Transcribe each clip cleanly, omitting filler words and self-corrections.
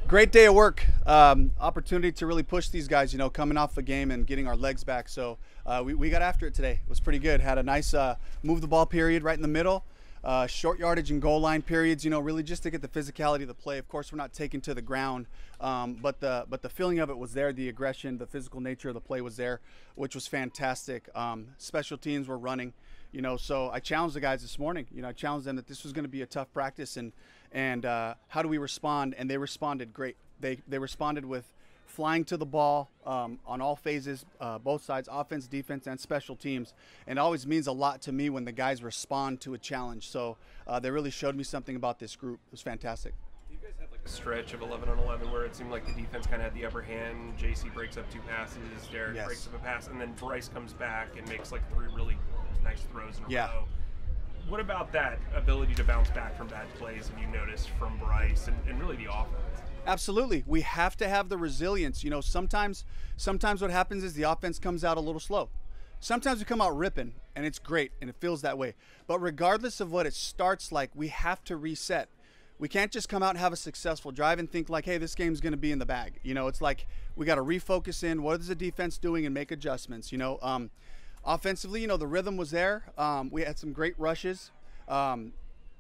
Great day of work. Opportunity to really push these guys, coming off a game and getting our legs back. So we got after it today. It was pretty good. Had a nice move the ball period right in the middle. Short yardage and goal line periods, really just to get the physicality of the play. Of course, we're not taking to the ground, but the feeling of it was there. The aggression, the physical nature of the play was there, which was fantastic. Special teams were running, so I challenged the guys this morning. I challenged them that this was going to be a tough practice, and how do we respond? And they responded great. They responded with flying to the ball on all phases, both sides, offense, defense, and special teams. And it always means a lot to me when the guys respond to a challenge. So they really showed me something about this group. It was fantastic. You guys had like a stretch of 11 on 11 where it seemed like the defense kind of had the upper hand. JC breaks up 2 passes, Derek breaks up a pass, and then Bryce comes back and makes like 3 really nice throws in a row. What about that ability to bounce back from bad plays have you noticed from Bryce and really the offense? Absolutely. We have to have the resilience. Sometimes what happens is the offense comes out a little slow. Sometimes we come out ripping, and it's great, and it feels that way. But regardless of what it starts like, we have to reset. We can't just come out and have a successful drive and think like, hey, this game's going to be in the bag. It's like we got to refocus in. What is the defense doing and make adjustments? Offensively, the rhythm was there. We had some great rushes.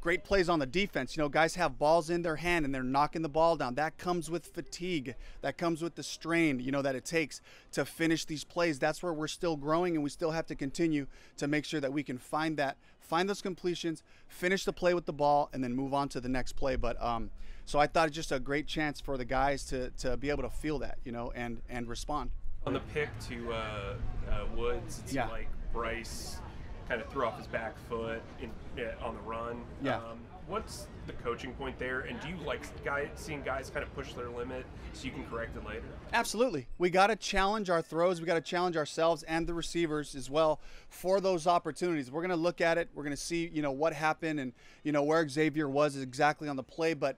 Great plays on the defense. Guys have balls in their hand and they're knocking the ball down. That comes with fatigue. That comes with the strain, that it takes to finish these plays. That's where we're still growing, and we still have to continue to make sure that we can find those completions, finish the play with the ball, and then move on to the next play. But so I thought it's just a great chance for the guys to be able to feel that, and respond. On the pick to Woods, it seemed like Bryce kind of threw off his back foot on the run. What's the coaching point there? And do you like seeing guys kind of push their limit so you can correct it later? Absolutely. We got to challenge our throws. We got to challenge ourselves and the receivers as well for those opportunities. We're going to look at it. We're going to see, what happened and, where Xavier was exactly on the play. But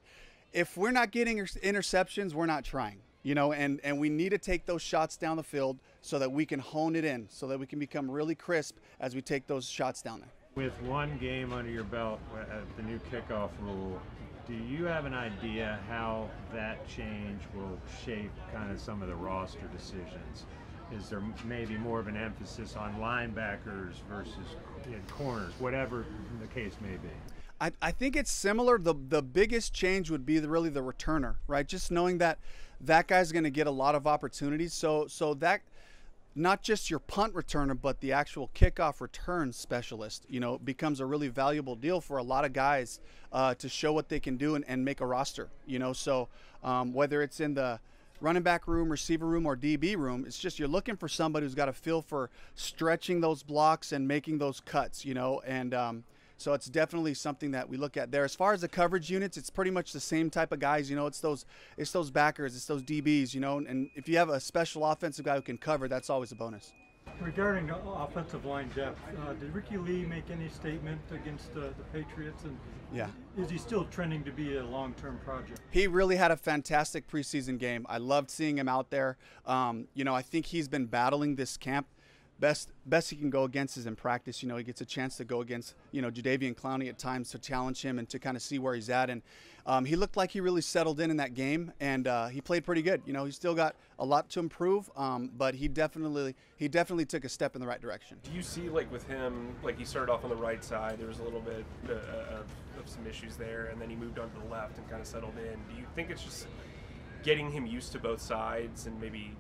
if we're not getting interceptions, we're not trying. And we need to take those shots down the field so that we can hone it in, so that we can become really crisp as we take those shots down there. With one game under your belt, the new kickoff rule, do you have an idea how that change will shape kind of some of the roster decisions? Is there maybe more of an emphasis on linebackers versus corners, whatever the case may be? I think it's similar. The biggest change would be really the returner, right? Just knowing that guy's going to get a lot of opportunities. So that not just your punt returner, but the actual kickoff return specialist, becomes a really valuable deal for a lot of guys to show what they can do and make a roster, So whether it's in the running back room, receiver room, or DB room, it's just you're looking for somebody who's got a feel for stretching those blocks and making those cuts, and so it's definitely something that we look at there. As far as the coverage units, it's pretty much the same type of guys. It's those backers, it's those DBs. And if you have a special offensive guy who can cover, that's always a bonus. Regarding the offensive line depth, did Ricky Lee make any statement against the Patriots? And is he still trending to be a long-term project? He really had a fantastic preseason game. I loved seeing him out there. I think he's been battling this camp. Best he can go against is in practice. He gets a chance to go against, Jadeveon Clowney at times to challenge him and to kind of see where he's at. And he looked like he really settled in that game, and he played pretty good. He's still got a lot to improve, but he definitely took a step in the right direction. Do you see, like with him, like he started off on the right side, there was a little bit of some issues there, and then he moved on to the left and kind of settled in. Do you think it's just getting him used to both sides, and maybe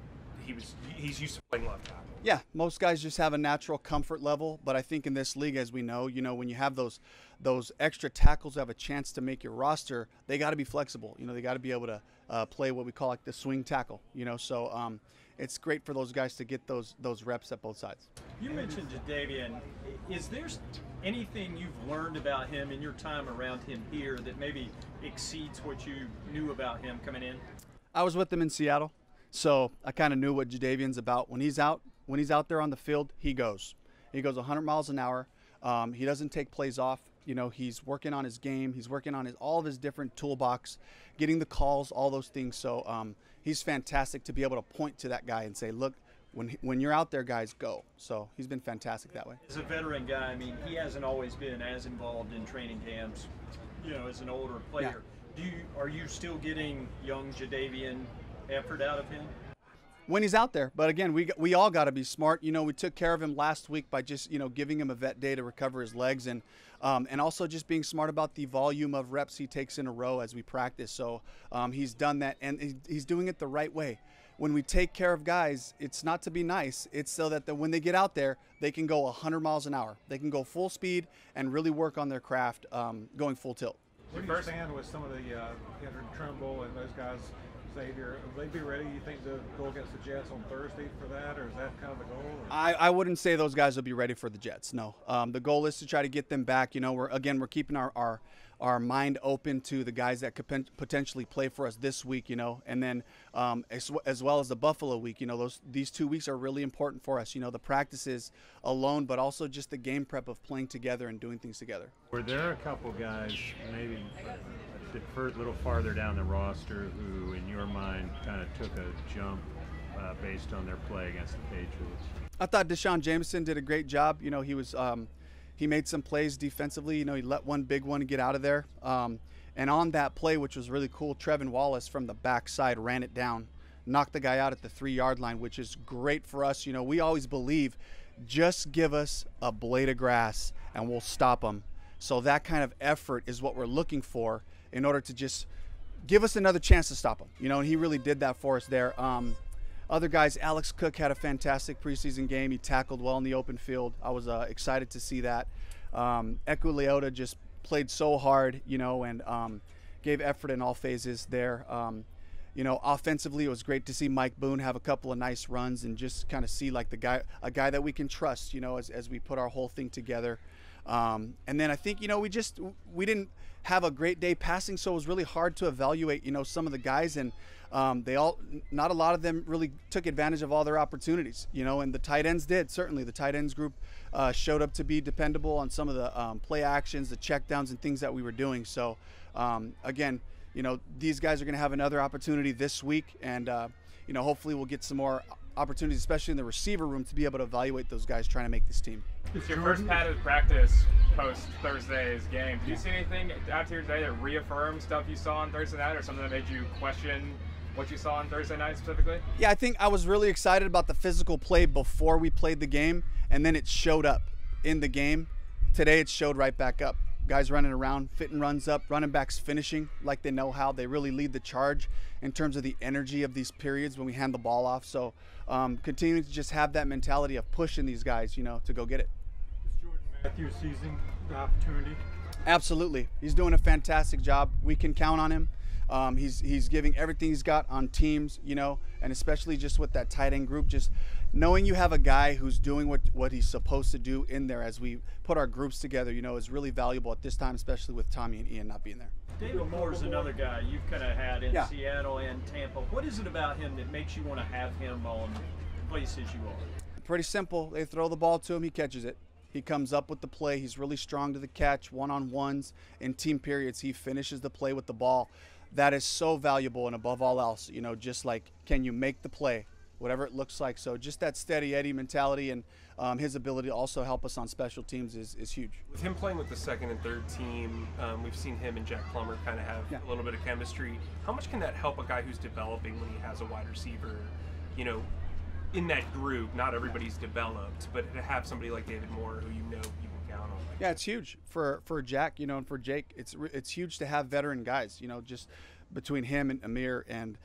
he's used to playing left tackle? Yeah, most guys just have a natural comfort level, but I think in this league, as we know, when you have those extra tackles who have a chance to make your roster, they got to be flexible. They got to be able to play what we call like the swing tackle. So it's great for those guys to get those reps at both sides. You mentioned Jadeveon. Is there anything you've learned about him in your time around him here that maybe exceeds what you knew about him coming in? I was with him in Seattle, so I kind of knew what Jadeveon's about. When he's out there on the field, he goes 100 miles an hour. He doesn't take plays off. He's working on his game. He's working on all of his different toolbox, getting the calls, all those things. So he's fantastic to be able to point to that guy and say, look, when you're out there, guys, go. So he's been fantastic that way. As a veteran guy, he hasn't always been as involved in training camps, as an older player. Are you still getting young Jadeveon effort out of him? When he's out there. But again, we all got to be smart. You know, we took care of him last week by just, you know, giving him a vet day to recover his legs, and also just being smart about the volume of reps he takes in a row as we practice. So he's done that, and he's doing it the right way. When we take care of guys, it's not to be nice. It's so that when they get out there, they can go 100 miles an hour. They can go full speed and really work on their craft going full tilt. Where do you stand with some of the Kendrick Trumbull and those guys, Xavier? Will they be ready, you think, to go against the Jets on Thursday for that, or is that kind of the goal? I wouldn't say those guys will be ready for the Jets, no. The goal is to try to get them back. You know, we're keeping our mind open to the guys that could potentially play for us this week, you know, and then as well as the Buffalo week. You know, these 2 weeks are really important for us. You know, the practices alone, but also just the game prep of playing together and doing things together. Were there a couple guys maybe a little farther down the roster who, in your mind, kind of took a jump based on their play against the Patriots? I thought Deshaun Jameson did a great job. You know, he was he made some plays defensively. You know, he let one big one get out of there. And on that play, which was really cool, Trevin Wallace from the backside ran it down, knocked the guy out at the 3-yard line, which is great for us. You know, we always believe, just give us a blade of grass and we'll stop them. So that kind of effort is what we're looking for in order to just give us another chance to stop them. You know, and he really did that for us there. Other guys, Alex Cook had a fantastic preseason game. He tackled well in the open field. I was excited to see that. Eku Leota just played so hard, you know, and gave effort in all phases there. You know, offensively, it was great to see Mike Boone have a couple of nice runs and just kind of see like a guy that we can trust, you know, as we put our whole thing together. And then I think, you know, we didn't have a great day passing, so it was really hard to evaluate, you know, some of the guys, and not a lot of them really took advantage of all their opportunities, you know, and the tight ends did. Certainly the tight ends group showed up to be dependable on some of the play actions, the checkdowns and things that we were doing. So again, you know, these guys are going to have another opportunity this week, and you know, hopefully we'll get some more opportunities, especially in the receiver room, to be able to evaluate those guys trying to make this team. It's your first padded practice post Thursday's game. Did you see anything out here today that reaffirmed stuff you saw on Thursday night, or something that made you question what you saw on Thursday night specifically? Yeah, I think I was really excited about the physical play before we played the game, and then it showed up in the game. Today it showed right back up. Guys running around, fitting runs up, running backs finishing like they know how. They really lead the charge in terms of the energy of these periods when we hand the ball off. So continuing to just have that mentality of pushing these guys, you know, to go get it. Is Jordan Matthews seizing the opportunity? Absolutely. He's doing a fantastic job. We can count on him. He's giving everything he's got on teams, you know, and especially just with that tight end group, just knowing you have a guy who's doing what he's supposed to do in there as we put our groups together, you know, is really valuable at this time, especially with Tommy and Ian not being there. David Moore's another guy you've kind of had in Seattle and Tampa. What is it about him that makes you want to have him on places you are? Pretty simple. They throw the ball to him, he catches it. He comes up with the play. He's really strong to the catch, one-on-ones, in team periods. He finishes the play with the ball. That is so valuable, and above all else, you know, just like, can you make the play, whatever it looks like. So just that steady Eddie mentality, and his ability to also help us on special teams is huge. With him playing with the second and third team, we've seen him and Jack Plummer kind of have a little bit of chemistry. How much can that help a guy who's developing when he has a wide receiver, you know, in that group? Not everybody's developed, but to have somebody like David Moore who you know you can count on. Yeah, it's huge for Jack, you know, and for Jake. It's huge to have veteran guys, you know, just between him and Amir and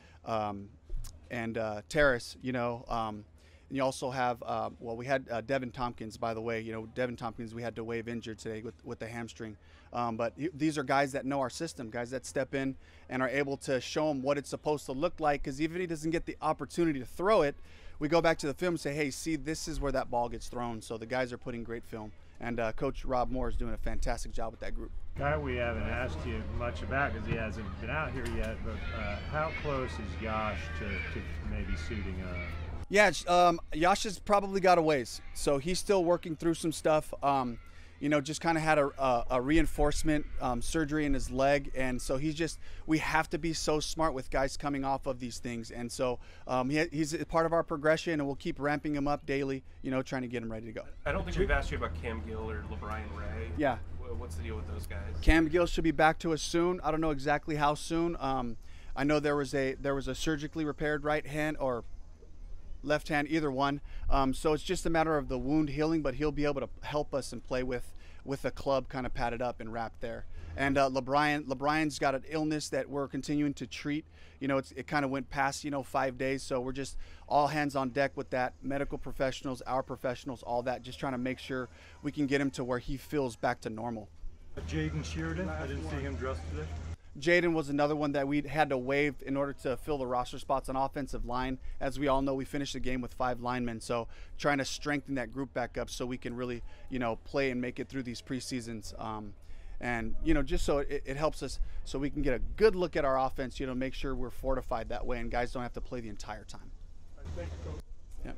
Terrace, you know. And you also have, well, we had Devin Tompkins, by the way. You know, Devin Tompkins, we had to waive injured today with the hamstring. But these are guys that know our system, guys that step in and are able to show him what it's supposed to look like. Because even if he doesn't get the opportunity to throw it, we go back to the film and say, hey, see, this is where that ball gets thrown. So the guys are putting great film. And Coach Rob Moore is doing a fantastic job with that group. Guy we haven't asked you much about because he hasn't been out here yet, but how close is Yash to maybe suiting up? Yeah, Yash has probably got a ways. So he's still working through some stuff. You know, just kind of had a reinforcement surgery in his leg. And so we have to be so smart with guys coming off of these things. And so he's a part of our progression, and we'll keep ramping him up daily, you know, trying to get him ready to go. I don't think we've asked you about Cam Gill or LeBrian Ray. Yeah. What's the deal with those guys? Cam Gill should be back to us soon. I don't know exactly how soon. I know there was a surgically repaired right hand or left hand, either one. So it's just a matter of the wound healing, but he'll be able to help us and play with the club kind of padded up and wrapped there. And LeBrian's got an illness that we're continuing to treat. You know, it kind of went past 5 days, so we're just all hands on deck with that. Medical professionals, our professionals, all that, just trying to make sure we can get him to where he feels back to normal. Jaden Sheridan, I didn't see him dressed today. Jaden was another one that we had to waive in order to fill the roster spots on offensive line. As we all know, we finished the game with 5 linemen, so trying to strengthen that group back up so we can really, play and make it through these preseasons. And, just so it helps us so we can get a good look at our offense, make sure we're fortified that way and guys don't have to play the entire time. Thank you, Coach. Yeah.